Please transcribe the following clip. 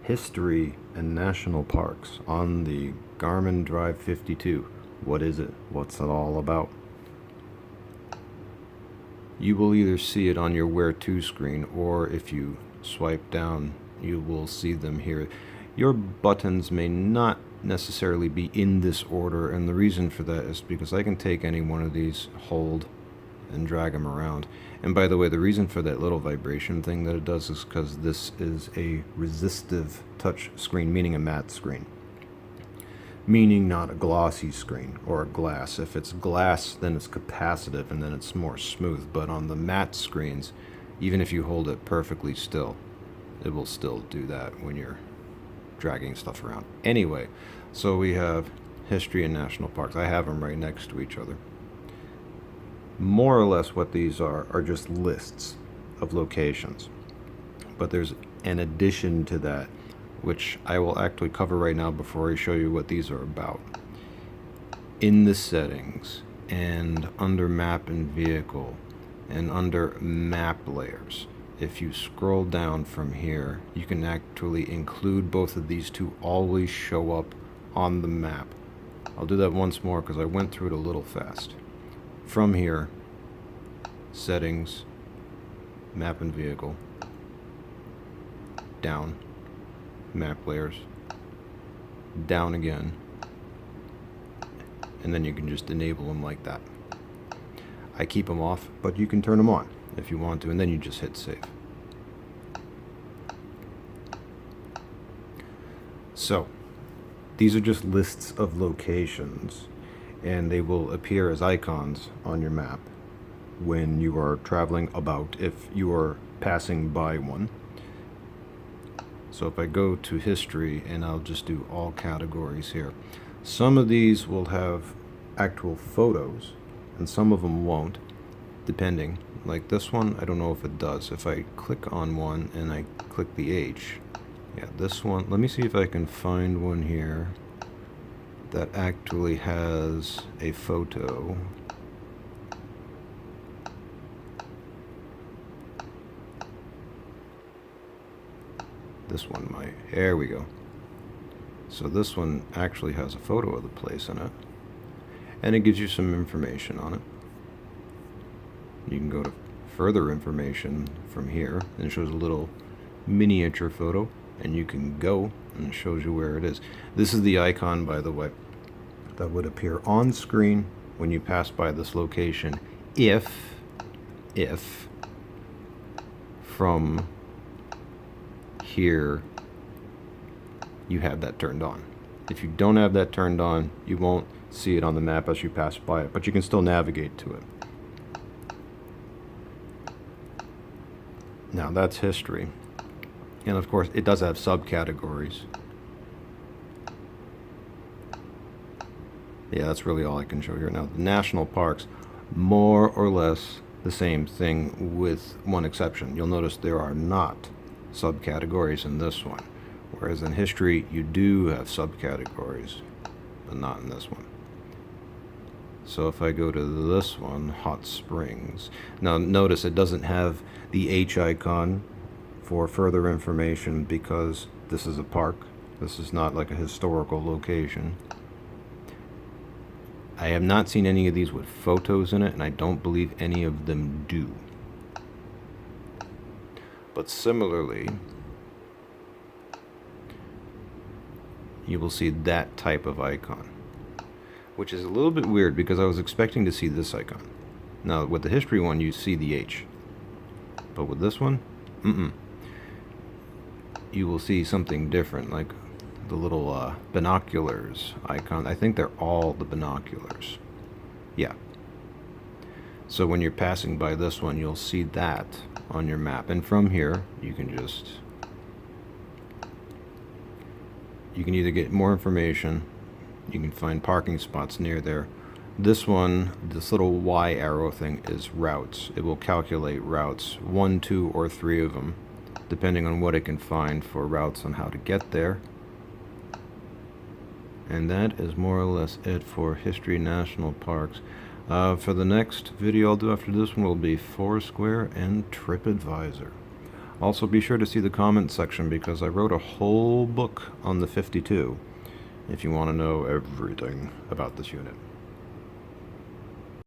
History and National Parks on the Garmin Drive 52. What is it? What's it all about? You will either see it on your Where To screen, or if you swipe down, you will see them here. Your buttons may not necessarily be in this order, and the reason for that is because I can take any one of these, hold, and drag them around. And by the way, the reason for that little vibration thing that it does is because this is a resistive touch screen, meaning a matte screen. Meaning not a glossy screen or a glass. If it's glass, then it's capacitive and then it's more smooth. But on the matte screens, even if you hold it perfectly still, it will still do that when you're dragging stuff around. Anyway, so we have history and national parks. I have them right next to each other. More or less what these are just lists of locations. But there's an addition to that, which I will actually cover right now before I show you what these are about. In the settings, and under map and vehicle, and under map layers, if you scroll down from here, you can actually include both of these to always show up on the map. I'll do that once more because I went through it a little fast. From here, settings, map and vehicle, down, map layers, down again, and then you can just enable them like that. I keep them off, but you can turn them on if you want to, and then you just hit save. So these are just lists of locations, and they will appear as icons on your map when you are traveling about, if you are passing by one. So if I go to history, and I'll just do all categories here, some of these will have actual photos and some of them won't, depending. Like this one, I don't know if it does. If I click on one and I click the H, yeah, this one, let me see if I can find one here that actually has a photo. This one might. There we go. So this one actually has a photo of the place in it, and it gives you some information on it. You can go to further information from here, and it shows a little miniature photo, and you can go, and it shows you where it is. This is the icon, by the way, that would appear on screen when you pass by this location if from here you have that turned on. If you don't have that turned on, you won't see it on the map as you pass by it, but you can still navigate to it. Now that's history, and of course it does have subcategories. Yeah, that's really all I can show here. Now the national parks, more or less the same thing with one exception. You'll notice there are not subcategories in this one, whereas in history you do have subcategories, but not in this one. So if I go to this one, hot springs, now notice it doesn't have the H icon for further information because this is a park. This is not like a historical location. I have not seen any of these with photos in it, and I don't believe any of them do. But similarly, you will see that type of icon, which is a little bit weird because I was expecting to see this icon. Now with the history one, you see the H, but with this one, you will see something different, like the little binoculars icon. I think they're all the binoculars. Yeah. So when you're passing by this one, you'll see that on your map, and from here you can either get more information, you can find parking spots near there. This one, this little Y arrow thing, is routes. It will calculate routes, 1, 2, or 3 of them, depending on what it can find for routes on how to get there. And that is more or less it for history national parks. For the next video I'll do after this one will be Foursquare and TripAdvisor. Also, be sure to see the comments section because I wrote a whole book on the 52 if you want to know everything about this unit.